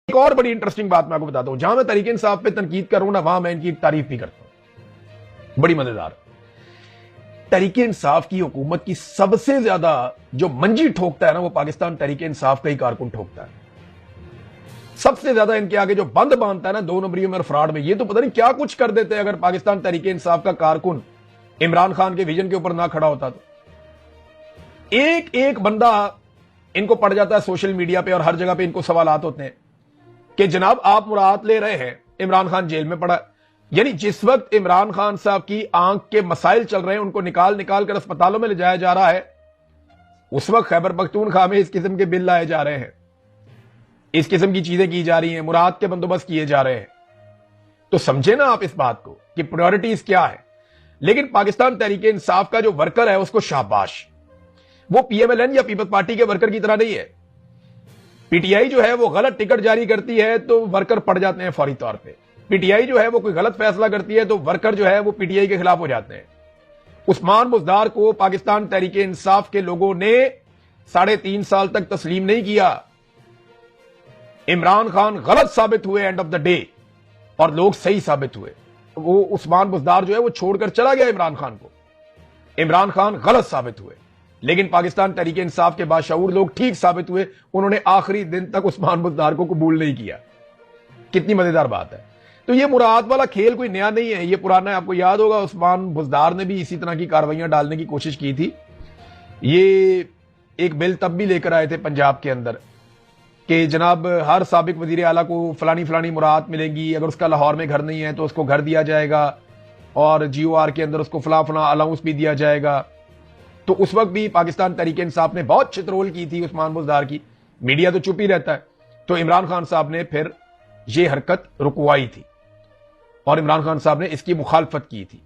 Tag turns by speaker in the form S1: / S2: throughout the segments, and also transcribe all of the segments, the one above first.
S1: एक और बड़ी इंटरेस्टिंग बात मैं आपको बताता हूं, जहां मैं तहरीक इंसाफ पे तनकीद कर रहा हूं ना, वहां मैं इनकी तारीफ भी करता हूं। बड़ी मजेदार, तहरीक इंसाफ की हुकूमत की सबसे ज्यादा जो मंजी ठोकता है ना, वो पाकिस्तान तहरीक इंसाफ का ही कारकुन ठोकता है। सबसे ज्यादा इनके आगे जो बंद बांधता है ना 2 नंबरियों में और फ्रॉड में, ये तो पता नहीं क्या कुछ कर देते हैं अगर पाकिस्तान तहरीक इंसाफ का कारकुन इमरान खान के विजन के ऊपर ना खड़ा होता तो। एक एक बंदा इनको पड़ जाता है सोशल मीडिया पे और हर जगह पे इनको सवालात होते हैं कि जनाब आप मुराद ले रहे हैं, इमरान खान जेल में पड़ा। यानी जिस वक्त इमरान खान साहब की आंख के मसाइल चल रहे हैं, उनको निकाल निकाल कर अस्पतालों में ले जाया जा रहा है, उस वक्त खैबर पख्तूनख्वा में इस किस्म के बिल लाए जा रहे हैं, इस किस्म की चीजें की जा रही हैं, मुराद के बंदोबस्त किए जा रहे हैं। तो समझे ना आप इस बात को कि प्रायोरिटीज क्या है। लेकिन पाकिस्तान तहरीक इंसाफ का जो वर्कर है उसको शाबाश, वो पीएमएलएन या पीपल्स पार्टी के वर्कर की तरह नहीं है। पीटीआई जो है वो गलत टिकट जारी करती है तो वर्कर पड़ जाते हैं फौरी तौर पे। पीटीआई जो है वो कोई गलत फैसला करती है तो वर्कर जो है वो पीटीआई के खिलाफ हो जाते हैं। उस्मान बुज़दार को पाकिस्तान तहरीक इंसाफ के लोगों ने 3.5 साल तक तस्लीम नहीं किया। इमरान खान गलत साबित हुए एंड ऑफ द डे और लोग सही साबित हुए। वो उस्मान बुज़दार जो है वो छोड़कर चला गया इमरान खान को, इमरान खान गलत साबित हुए, लेकिन पाकिस्तान तहरीक इंसाफ के बाशऊर लोग ठीक साबित हुए। उन्होंने आखिरी दिन तक उस्मान बुज़दार को कबूल नहीं किया। कितनी मजेदार बात है। तो ये मुराद वाला खेल कोई नया नहीं है, ये पुराना है। आपको याद होगा उस्मान बुज़दार ने भी इसी तरह की कार्रवाइयां डालने की कोशिश की थी। ये एक बिल तब भी लेकर आए थे पंजाब के अंदर कि जनाब हर साबिक वजीर आला को फलानी फलानी मुराद मिलेंगी, अगर उसका लाहौर में घर नहीं है तो उसको घर दिया जाएगा और जीओआर के अंदर उसको फला फला अलाउंस भी दिया जाएगा। तो उस वक्त भी पाकिस्तान तहरीक इंसाफ ने बहुत चित्रोल की थी उस्मान बुज़दार की। मीडिया तो चुप ही रहता है। तो इमरान खान साहब ने फिर यह हरकत रुकवाई थी और इमरान खान साहब ने इसकी मुखालफत की थी।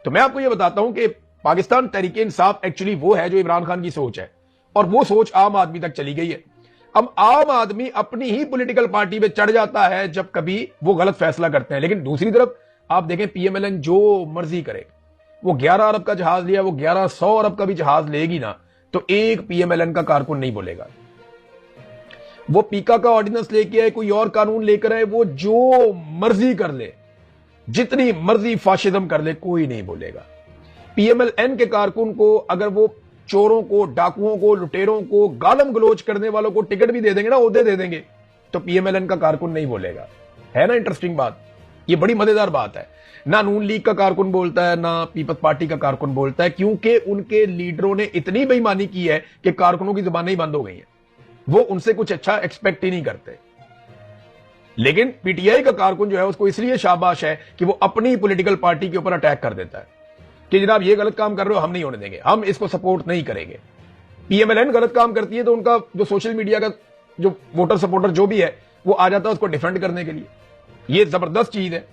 S1: तो मैं आपको यह बताता हूं कि पाकिस्तान तहरीक इंसाफ एक्चुअली वो है जो इमरान खान की सोच है, और वो सोच आम आदमी तक चली गई है। अब आम आदमी अपनी ही पॉलिटिकल पार्टी पे चढ़ जाता है जब कभी वो गलत फैसला करते हैं। लेकिन दूसरी तरफ आप देखें पीएमएलएन जो मर्जी करे, वो 11 अरब का जहाज लिया, वो 1100 अरब का भी जहाज लेगी ना, तो एक पीएमएलएन का कारकुन नहीं बोलेगा। वो पीका का ऑर्डिनेंस लेके आए, कोई और कानून लेकर आए, वो जो मर्जी कर ले, जितनी मर्जी फाशिज्म कर ले, कोई नहीं बोलेगा। पीएमएलएन के कारकुन को अगर वो चोरों को, डाकुओं को, लुटेरों को, गालम गलोच करने वालों को टिकट भी दे देंगे ना, ओहदे दे देंगे, तो पीएमएलएन का कारकुन नहीं बोलेगा। है ना इंटरेस्टिंग बात। ये बड़ी मजेदार बात है। ना नून लीग का कारकुन बोलता है, ना पीपल्स पार्टी का कारकुन बोलता है, क्योंकि उनके लीडरों ने इतनी बेईमानी की है कि कारकुनों की जुबानें ही बंद हो गई हैं। वो उनसे कुछ अच्छा एक्सपेक्ट ही नहीं करते। लेकिन पीटीआई का कारकुन जो है उसको इसलिए शाबाश है कि वो अपनी पॉलिटिकल पार्टी के ऊपर अटैक कर देता है कि जनाब ये गलत काम कर रहे हो, हम नहीं होने देंगे, हम इसको सपोर्ट नहीं करेंगे। पीएमएलएन गलत काम करती है तो उनका जो सोशल मीडिया का जो वोटर सपोर्टर जो भी है वो आ जाता है उसको डिफेंड करने के लिए। ये जबरदस्त चीज है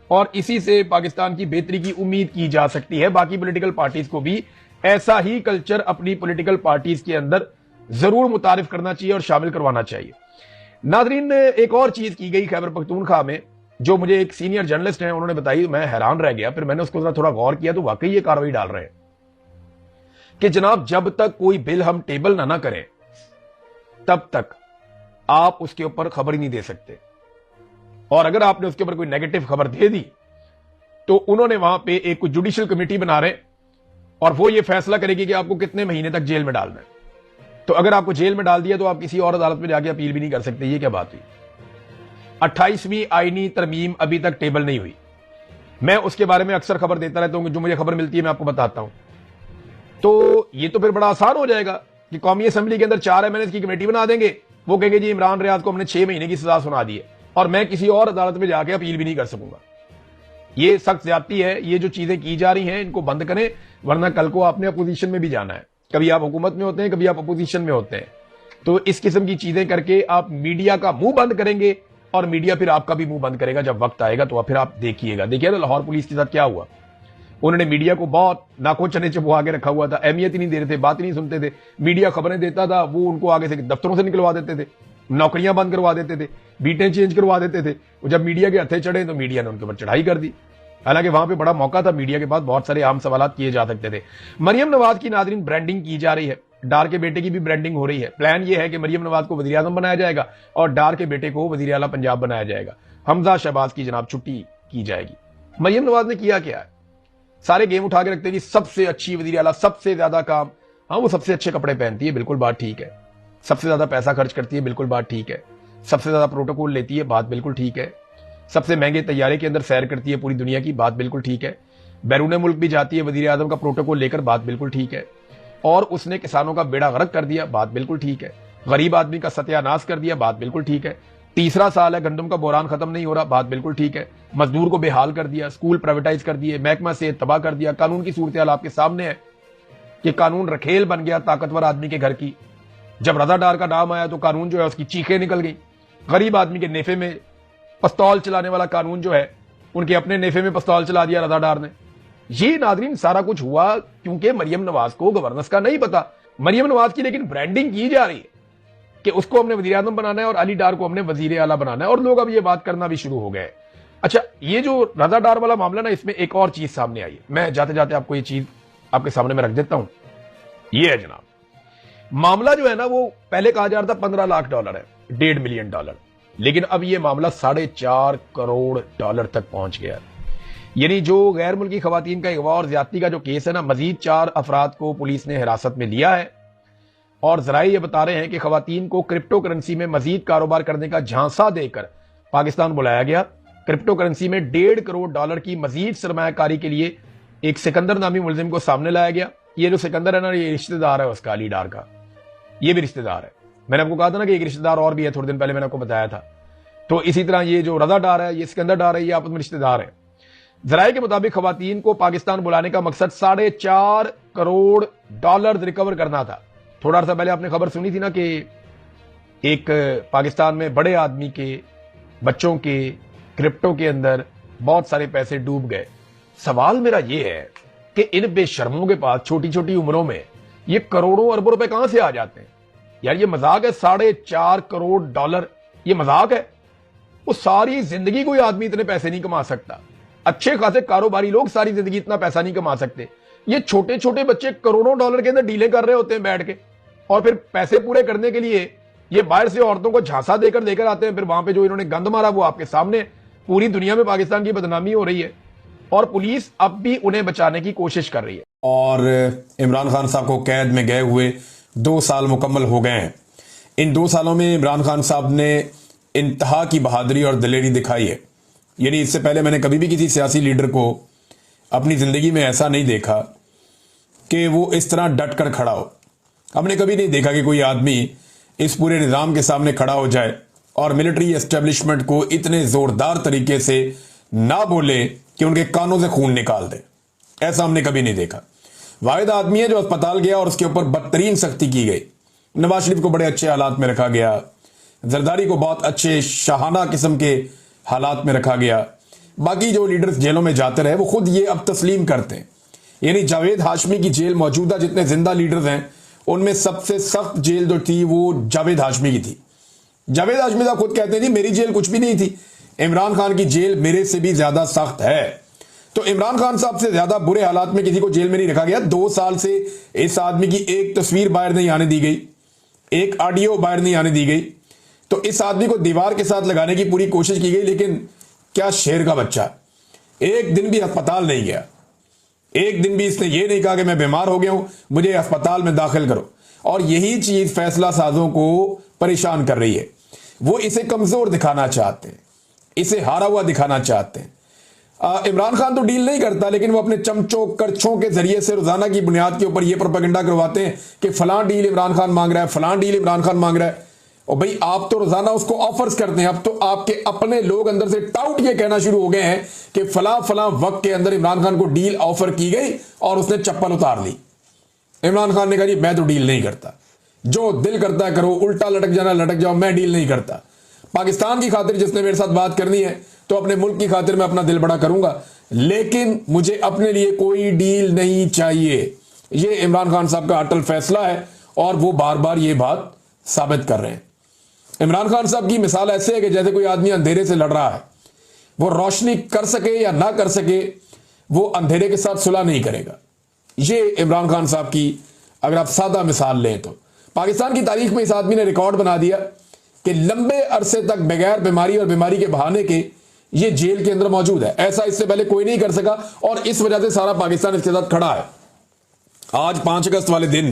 S1: और इसी से पाकिस्तान की बेहतरी की उम्मीद की जा सकती है। बाकी पॉलिटिकल पार्टीज को भी ऐसा ही कल्चर अपनी पॉलिटिकल पार्टीज के अंदर जरूर मुतारिफ करना चाहिए और शामिल करवाना चाहिए। नाजरीन, एक और चीज की गई खैबर पख्तूनख्वा में जो मुझे एक सीनियर जर्नलिस्ट हैं उन्होंने बताई, मैं हैरान रह गया। फिर मैंने उसको थोड़ा गौर किया तो वाकई ये कार्रवाई डाल रहे हैं कि जनाब जब तक कोई बिल हम टेबल ना करें तब तक आप उसके ऊपर खबर ही नहीं दे सकते, और अगर आपने उसके ऊपर कोई नेगेटिव खबर दे दी तो उन्होंने वहां पे एक जुडिशियल कमेटी बना रहे और वो ये फैसला करेगी कि आपको कितने महीने तक जेल में डालना है। तो अगर आपको जेल में डाल दिया तो आप किसी और अदालत में जाके अपील भी नहीं कर सकते। ये क्या बात हुई। 28वीं आईनी तरमीम अभी तक टेबल नहीं हुई। मैं उसके बारे में अक्सर खबर देता रहता हूं, जो मुझे खबर मिलती है मैं आपको बताता हूं। तो ये तो फिर बड़ा आसान हो जाएगा कि कौमी असेंबली के अंदर 4 एमएनएस की कमेटी बना देंगे। वो कहेंगे जी इमरान रियाज को हमने 6 महीने की सजा सुना दी है और मैं किसी और अदालत में जाके अपील भी नहीं कर सकूंगा। ये सख्त ज्यादती है। ये जो चीजें की जा रही हैं इनको बंद करें, वरना कल को आपने अपोजिशन में भी जाना है। कभी आप हुकूमत में होते हैं, कभी आप अपोजिशन में होते हैं। तो इस किस्म की चीजें करके आप मीडिया का मुंह बंद करेंगे और मीडिया फिर आपका भी मुंह बंद करेगा जब वक्त आएगा। तो फिर आप देखिएगा। देखिए ना लाहौर पुलिस के साथ क्या हुआ। उन्होंने मीडिया को बहुत नाको चने चबुआ के रखा हुआ था, अहमियत ही नहीं दे रहे थे, बात ही नहीं सुनते थे। मीडिया खबरें देता था, वो उनको आगे से दफ्तरों से निकलवा देते थे, नौकरियां बंद करवा देते थे, बीटें चेंज करवा देते थे। जब मीडिया के हथे चढ़े तो मीडिया ने उनके ऊपर चढ़ाई कर दी। हालांकि वहां पे बड़ा मौका था, मीडिया के पास बहुत सारे आम सवालात किए जा सकते थे। मरियम नवाज की नाजरीन ब्रांडिंग की जा रही है। डार के बेटे की भी ब्रांडिंग हो रही है। प्लान ये है कि मरियम नवाज को वजीर आजम बनाया जाएगा और डार के बेटे को वजीर आला पंजाब बनाया जाएगा। हमजा शहबाज की जनाब छुट्टी की जाएगी। मरियम नवाज ने किया क्या है? सारे गेम उठा के रखते जी, सबसे अच्छी वजीर आला, सबसे ज्यादा काम। हाँ, वो सबसे अच्छे कपड़े पहनती है, बिल्कुल बात ठीक है। सबसे ज्यादा पैसा खर्च करती है, बिल्कुल बात ठीक है। सबसे ज्यादा प्रोटोकॉल लेती है, बात बिल्कुल ठीक है। सबसे महंगे तैयारे के अंदर सैर करती है पूरी दुनिया की, बात बिल्कुल ठीक है। बैरून मुल्क भी जाती है वजीर आजम का प्रोटोकॉल लेकर, बात बिल्कुल ठीक है। और उसने किसानों का बेड़ा गर्क कर दिया, बात बिल्कुल ठीक है। गरीब आदमी का सत्यानाश कर दिया, बात बिल्कुल ठीक है। तीसरा साल है, गंदम का बोरान खत्म नहीं हो रहा, बात बिल्कुल ठीक है। मजदूर को बेहाल कर दिया, स्कूल प्राइवेटाइज कर दिए, महकमा से तबाह कर दिया। कानून की सूरत हाल आपके सामने है कि कानून रखेल बन गया ताकतवर आदमी के घर की। जब रजा डार का नाम आया तो कानून जो है उसकी चीखें निकल गई। गरीब आदमी के नेफे में पिस्तौल चलाने वाला कानून जो है, उनके अपने नेफे में पिस्तौल चला दिया रजा डार ने। ये नाजरीन सारा कुछ हुआ क्योंकि मरियम नवाज को गवर्नेंस का नहीं पता। मरियम नवाज की लेकिन ब्रांडिंग की जा रही है कि उसको हमने वजीर आजम बनाना है और अली डार को हमने वजीर आला बनाना है, और लोग अब ये बात करना भी शुरू हो गए। अच्छा, ये जो रजा डार वाला मामला ना, इसमें एक और चीज सामने आई है। मैं जाते जाते आपको ये चीज आपके सामने में रख देता हूं। ये है जनाब, मामला जो है ना, वो पहले कहा जा रहा था $15 लाख है, $1.5 मिलियन, लेकिन अब ये मामला $4.5 करोड़ तक पहुंच गया। यानी जो गैर मुल्की खवातीन का अगवा और ज्यादती का जो केस है ना, मजीद 4 अफराद को पुलिस ने हिरासत में लिया है। और जराए ये बता रहे हैं कि खवातीन को क्रिप्टो करेंसी में मजीद कारोबार करने का झांसा देकर पाकिस्तान बुलाया गया। क्रिप्टो करेंसी में $1.5 करोड़ की मजीद सरमायाकारी के लिए एक सिकंदर नामी मुलजिम को सामने लाया गया। ये जो सिकंदर है ना, ये रिश्तेदार है उसका, अली डार का, ये भी रिश्तेदार है। मैंने आपको कहा था ना कि एक रिश्तेदार और भी है, थोड़े दिन पहले मैंने आपको बताया था। तो इसी तरह ये जो रजा डार है, ये सिकंदर डार है, ये आपस में रिश्तेदार है। जराये के मुताबिक खवातीन को पाकिस्तान बुलाने का मकसद $4.5 करोड़ रिकवर करना था। थोड़ा सा पहले आपने खबर सुनी थी ना कि एक पाकिस्तान में बड़े आदमी के बच्चों के क्रिप्टो के अंदर बहुत सारे पैसे डूब गए। सवाल मेरा यह है कि इन बेशर्मों के पास छोटी छोटी उम्रों में ये करोड़ों अरबों रुपए कहां से आ जाते हैं? यार ये मजाक है, $4.5 करोड़, ये मजाक है। वो सारी जिंदगी कोई आदमी इतने पैसे नहीं कमा सकता। अच्छे खासे कारोबारी लोग सारी जिंदगी इतना पैसा नहीं कमा सकते। ये छोटे छोटे बच्चे करोड़ों डॉलर के अंदर डीलें कर रहे होते हैं बैठ के, और फिर पैसे पूरे करने के लिए ये बाहर से औरतों को झांसा देकर लेकर आते हैं। फिर वहां पे जो इन्होंने गंद मारा वो आपके सामने, पूरी दुनिया में पाकिस्तान की बदनामी हो रही है और पुलिस अब भी उन्हें बचाने की कोशिश कर रही है।
S2: और इमरान खान साहब को कैद में गए हुए 2 साल मुकम्मल हो गए हैं। इन 2 सालों में इमरान खान साहब ने इंतहा की बहादुरी और दिलेरी दिखाई है। यानी इससे पहले मैंने कभी भी किसी सियासी लीडर को अपनी जिंदगी में ऐसा नहीं देखा कि वो इस तरह डट कर खड़ा हो। हमने कभी नहीं देखा कि कोई आदमी इस पूरे निज़ाम के सामने खड़ा हो जाए और मिलिट्री एस्टेब्लिशमेंट को इतने जोरदार तरीके से ना बोले कि उनके कानों से खून निकाल दे। ऐसा हमने कभी नहीं देखा। वाहिद आदमी है जो अस्पताल गया और उसके ऊपर बदतरीन सख्ती की गई। नवाज शरीफ को बड़े अच्छे हालात में रखा गया, जरदारी को बहुत अच्छे शाहाना किस्म के हालात में रखा गया। बाकी जो लीडर्स जेलों में जाते रहे वो खुद ये अब तस्लीम करते हैं। यानी जावेद हाशमी की जेल, मौजूदा जितने जिंदा लीडर्स हैं उनमें सबसे सख्त जेल जो थी वो जावेद हाशमी की थी। जावेद हाशमी साहब खुद कहते हैं जी मेरी जेल कुछ भी नहीं थी, इमरान खान की जेल मेरे से भी ज्यादा सख्त है। तो इमरान खान साहब से ज्यादा बुरे हालात में किसी को जेल में नहीं रखा गया। 2 साल से इस आदमी की एक तस्वीर बाहर नहीं आने दी गई, एक ऑडियो बाहर नहीं आने दी गई। तो इस आदमी को दीवार के साथ लगाने की पूरी कोशिश की गई, लेकिन क्या शेर का बच्चा, एक दिन भी अस्पताल नहीं गया। एक दिन भी इसने ये नहीं कहा कि मैं बीमार हो गया हूं, मुझे अस्पताल में दाखिल करो। और यही चीज फैसला साजों को परेशान कर रही है। वो इसे कमजोर दिखाना चाहते हैं, इसे हारा हुआ दिखाना चाहते हैं। इमरान खान तो डील नहीं करता, लेकिन वो अपने चमचों करछों के जरिए से रोजाना की बुनियाद के ऊपर ये प्रोपेगेंडा करवाते हैं कि फलां डील इमरान खान मांग रहा है, फलां डील इमरान खान मांग रहा है। और भाई आप तो रोजाना उसको ऑफर्स करते हैं। अब तो आपके अपने लोग अंदर से टाउट ये कहना शुरू हो गए हैं कि फलां फलां वक्त के अंदर इमरान खान को डील ऑफर की गई और उसने चप्पल उतार ली। इमरान खान ने कहा जी मैं तो डील नहीं करता, जो दिल करता है करो, उल्टा लटक जाना लटक जाओ, मैं डील नहीं करता। पाकिस्तान की खातिर जिसने मेरे साथ बात करनी है तो अपने मुल्क की खातिर मैं अपना दिल बड़ा करूंगा, लेकिन मुझे अपने लिए कोई डील नहीं चाहिए। ये इमरान खान साहब का अटल फैसला है और वो बार बार ये बात साबित कर रहे हैं। इमरान खान साहब की मिसाल ऐसे है कि जैसे कोई आदमी अंधेरे से लड़ रहा है, वो रोशनी कर सके या ना कर सके, वो अंधेरे के साथ सुलह नहीं करेगा। ये इमरान खान साहब की अगर आप सादा मिसाल लें तो पाकिस्तान की तारीख में इस आदमी ने रिकॉर्ड बना दिया कि लंबे अरसे तक बगैर बीमारी और बीमारी के बहाने के ये जेल के अंदर मौजूद है। ऐसा इससे पहले कोई नहीं कर सका और इस वजह से सारा पाकिस्तान इसके साथ खड़ा है। आज 5 अगस्त वाले दिन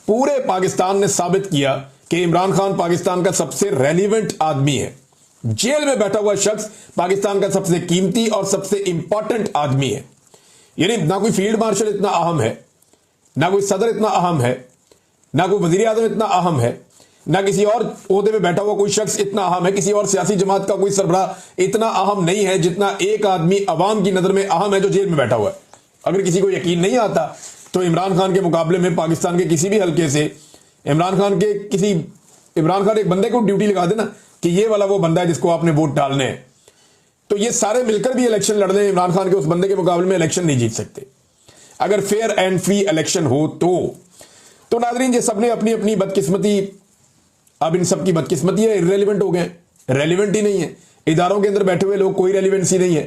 S2: पूरे पाकिस्तान ने साबित किया कि इमरान खान पाकिस्तान का सबसे रेलिवेंट आदमी है। जेल में बैठा हुआ शख्स पाकिस्तान का सबसे कीमती और सबसे इंपॉर्टेंट आदमी है। यानी ना कोई फील्ड मार्शल इतना अहम है, ना कोई सदर इतना अहम है, ना कोई वजीर आजम इतना अहम है, ना किसी और ओहदे में बैठा हुआ कोई शख्स इतना अहम है, किसी और सियासी जमात का कोई सरबराह इतना अहम नहीं है जितना एक आदमी अवाम की नजर में अहम है जो जेल में बैठा हुआ है। अगर किसी को यकीन नहीं आता तो इमरान खान के मुकाबले में पाकिस्तान के किसी भी हल्के से इमरान खान एक बंदे को ड्यूटी लगा देना कि ये वाला वो बंदा है जिसको आपने वोट डालने हैं, तो ये सारे मिलकर भी इलेक्शन लड़ लें, इमरान खान के उस बंदे के मुकाबले में इलेक्शन नहीं जीत सकते अगर फेयर एंड फ्री इलेक्शन हो तो नाजरीन, ये सबने अपनी अपनी बदकिस्मती, अब इन सब की बदकिस्मती है, इररेलेवेंट हो गए, रेलिवेंट ही नहीं है। इदारों के अंदर बैठे हुए लोग कोई रेलिवेंसी नहीं है,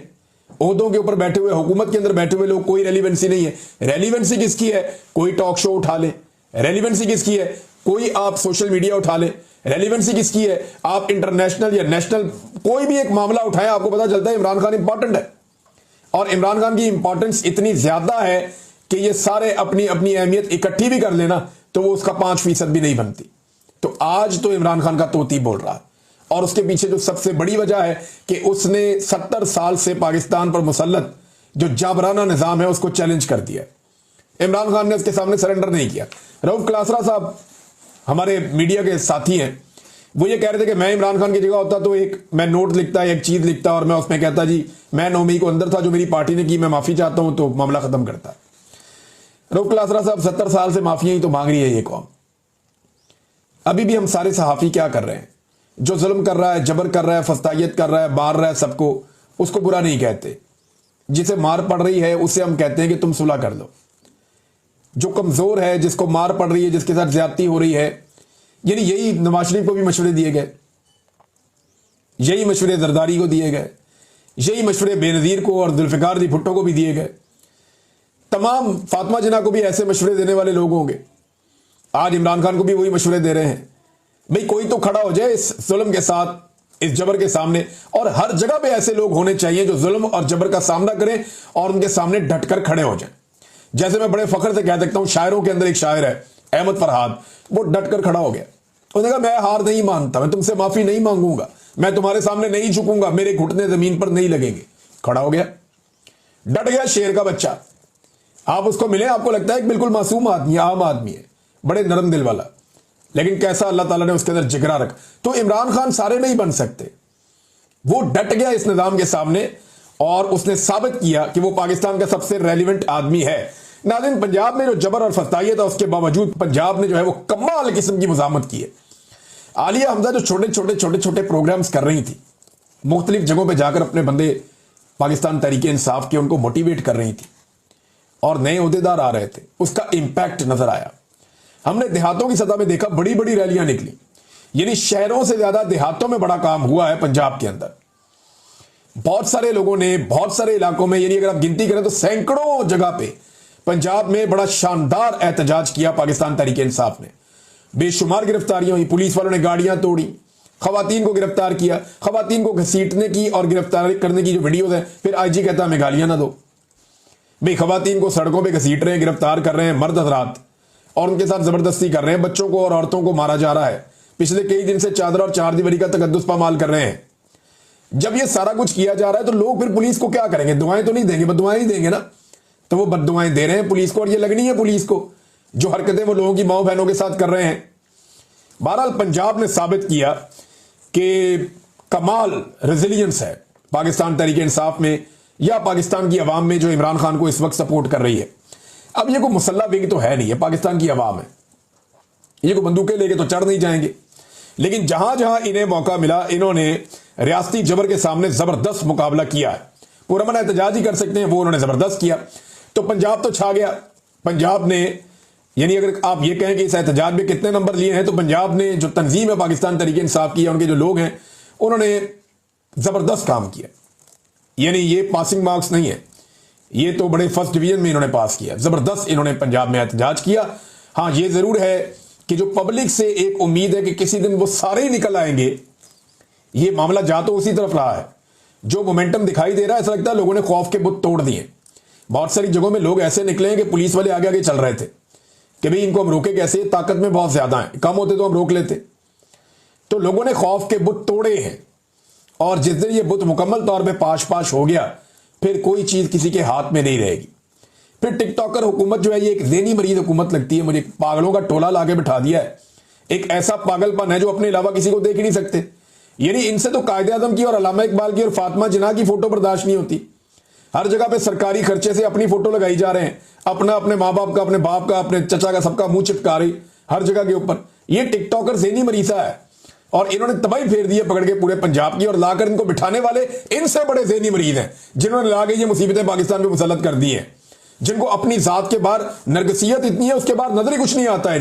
S2: ओहदों के ऊपर बैठे हुए, हुकूमत के अंदर बैठे हुए लोग कोई रेलिवेंसी नहीं है। रेलिवेंसी किसकी है? कोई टॉक शो उठा ले। रेलिवेंसी किसकी है? कोई आप सोशल मीडिया उठा ले। रेलिवेंसी किसकी है? आप इंटरनेशनल या नेशनल कोई भी एक मामला उठाएं, आपको पता चलता है इमरान खान इंपॉर्टेंट है। और इमरान खान की इंपॉर्टेंस इतनी ज्यादा है कि ये सारे अपनी अपनी अहमियत इकट्ठी भी कर लेना तो वो उसका 5% भी नहीं बनती। तो आज तो इमरान खान का तोती बोल रहा है और उसके पीछे जो सबसे बड़ी वजह है कि उसने 70 साल से पाकिस्तान पर मुसल्लत जो जाबराना निजाम है उसको चैलेंज कर दिया। इमरान खान ने उसके सामने सरेंडर नहीं किया। रऊफ क्लासरा साहब हमारे मीडिया के साथी हैं, वो ये कह रहे थे कि मैं इमरान खान की जगह होता तो मैं नोट लिखता, एक चीज लिखता और मैं उसमें कहता जी मैं 9 मई को अंदर था, जो मेरी पार्टी ने की, मैं माफी चाहता हूं, तो मामला खत्म करता। रऊफ क्लासरा साहब 70 साल से माफिया ही तो मांग रही है ये कौम। अभी भी हम सारे सहाफी क्या कर रहे हैं? जो जुल्म कर रहा है, जबर कर रहा है, फस्तायत कर रहा है, मार रहा है सबको, उसको बुरा नहीं कहते। जिसे मार पड़ रही है उसे हम कहते हैं कि तुम सुलह कर लो। जो कमजोर है, जिसको मार पड़ रही है, जिसके साथ ज्यादती हो रही है, यानी यही नवाज शरीफ को भी मशवरे दिए गए, यही मशवरे जरदारी को दिए गए, यही मशवरे बेनजीर को और जुल्फिकार जी भुट्टो को भी दिए गए। तमाम फातिमा जिन्ना को भी ऐसे मशवरे देने वाले लोग होंगे। आज इमरान खान को भी वही मशवरे दे रहे हैं। भाई कोई तो खड़ा हो जाए इस जुल्म के साथ, इस जबर के सामने, और हर जगह पे ऐसे लोग होने चाहिए जो जुल्म और जबर का सामना करें और उनके सामने डटकर खड़े हो जाएं। जैसे मैं बड़े फख्र से कह सकता हूं, शायरों के अंदर एक शायर है अहमद फरहाद, वो डटकर खड़ा हो गया। उसने कहा मैं हार नहीं मानता, मैं तुमसे माफी नहीं मांगूंगा, मैं तुम्हारे सामने नहीं झुकूंगा, मेरे घुटने जमीन पर नहीं लगेंगे। खड़ा हो गया, डट गया, शेर का बच्चा। आप उसको मिले, आपको लगता है कि बिल्कुल मासूम आदमी, आम आदमी है, बड़े नरम दिल वाला, लेकिन कैसा अल्लाह ताला ने उसके अंदर जिगरा रखा। तो इमरान खान सारे नहीं बन सकते। वो डट गया इस निजाम के सामने और उसने साबित किया कि वो पाकिस्तान का सबसे रेलिवेंट आदमी है। नाज़रीन, पंजाब में जो जबर और फस्तायत है उसके बावजूद पंजाब ने जो है वो कमाल किस्म की मुजामत की है। आलिया हमजा जो छोटे छोटे प्रोग्राम्स कर रही थी, मुख्तलिफ जगहों पर जाकर अपने बंदे पाकिस्तान तहरीके इंसाफ के उनको मोटिवेट कर रही थी और नए ओहदेदार आ रहे थे, उसका इंपैक्ट नजर आया। हमने देहातों की सतह में देखा, बड़ी बड़ी रैलियां निकली, यानी शहरों से ज्यादा देहातों में बड़ा काम हुआ है पंजाब के अंदर। बहुत सारे लोगों ने बहुत सारे इलाकों में, यानी अगर आप गिनती करें तो सैकड़ों जगह पे पंजाब में बड़ा शानदार एहतजाज किया पाकिस्तान तहरीके इंसाफ ने। बेशुमार गिरफ्तारियां हुई, पुलिस वालों ने गाड़ियां तोड़ी, खवातीन को गिरफ्तार किया, खवातीन को घसीटने की और गिरफ्तार करने की जो वीडियोज है, फिर आईजी कहता हमें गालियां ना दो। भाई खवातीन को सड़कों पर घसीट रहे हैं, गिरफ्तार कर रहे हैं मर्द हजरात और उनके साथ जबरदस्ती कर रहे हैं, बच्चों को और औरतों को मारा जा रहा है। पिछले कई दिन से चादर और चार दीवारी का तकद्दुस पामाल कर रहे हैं। जब ये सारा कुछ किया जा रहा है तो लोग फिर पुलिस को क्या करेंगे? दुआएं तो नहीं देंगे, बददुआएं ही देंगे ना। तो वो बददुआएं दे रहे हैं पुलिस को और ये लगनी है पुलिस को, जो हरकतें वो लोगों की माओ बहनों के साथ कर रहे हैं। बहरहाल पंजाब ने साबित किया कि कमाल रेजिलियंस है पाकिस्तान तहरीके इंसाफ में या पाकिस्तान की अवाम में जो इमरान खान को इस वक्त सपोर्ट कर रही है। अब ये कोई मुसल्ला विंग तो है नहीं, है पाकिस्तान की अवाम है, ये कोई बंदूकें लेके तो चढ़ नहीं जाएंगे। लेकिन जहां जहां इन्हें मौका मिला, इन्होंने रियासती जबर के सामने जबरदस्त मुकाबला किया है। पुरअमन एहतजाज ही कर सकते हैं, वो उन्होंने जबरदस्त किया। तो पंजाब तो छा गया। पंजाब ने, यानी अगर आप ये कहें कि इस एहतजाज में कितने नंबर लिए हैं, तो पंजाब ने जो तंजीम है पाकिस्तान तहरीके इंसाफ की, उनके जो लोग हैं, उन्होंने जबरदस्त काम किया। यानी ये पासिंग मार्क्स नहीं है, ये तो बड़े फर्स्ट डिवीजन में इन्होंने पास किया। जबरदस्त इन्होंने पंजाब में एहतजाज किया। हां, ये जरूर है कि जो पब्लिक से एक उम्मीद है कि किसी दिन वो सारे ही निकल आएंगे, ये मामला जा तो उसी तरफ रहा है। जो मोमेंटम दिखाई दे रहा है, ऐसा लगता है लोगों ने खौफ के बुत तोड़ दिए। बहुत सारी जगहों में लोग ऐसे निकले हैं कि पुलिस वाले आगे आगे चल रहे थे कि भाई इनको हम रोके कैसे, ताकत में बहुत ज्यादा है, कम होते तो हम रोक लेते। तो लोगों ने खौफ के बुत तोड़े हैं, और जिस दिन ये बुत मुकम्मल तौर पे पाश हो गया, फिर कोई चीज किसी के हाथ में नहीं रहेगी। फिर टिकटॉकर हुकूमत जो है, ये एक ज़हनी मरीज हुकूमत लगती है मुझे। पागलों का टोला लाके बिठा दिया है। एक ऐसा पागलपन है जो अपने अलावा किसी को देख ही नहीं सकते। यानी इनसे तो कायदे आज़म की और अल्लामा इकबाल की और फातिमा जिन्ना की फोटो बर्दाश्त नहीं होती। हर जगह पे सरकारी खर्चे से अपनी फोटो लगाई जा रहे हैं, अपना अपने माँ बाप का, अपने बाप का, अपने चचा का, सबका मुंह चिपका रही हर जगह के ऊपर। ये टिकटॉकर ज़हनी मरीजा है, और इन्होंने तबाही फेर दी है पकड़ के पूरे पंजाब की, और लाकर इनको बिठाने वाले इनसे बड़े ज़हनी मरीज हैं, जिन्होंने लाके ये मुसीबतें पाकिस्तान पे मुसल्लत कर दी हैं, जिनको अपनी जात के बाहर नरगसियत इतनी है, उसके बाद नजर ही कुछ नहीं आता है।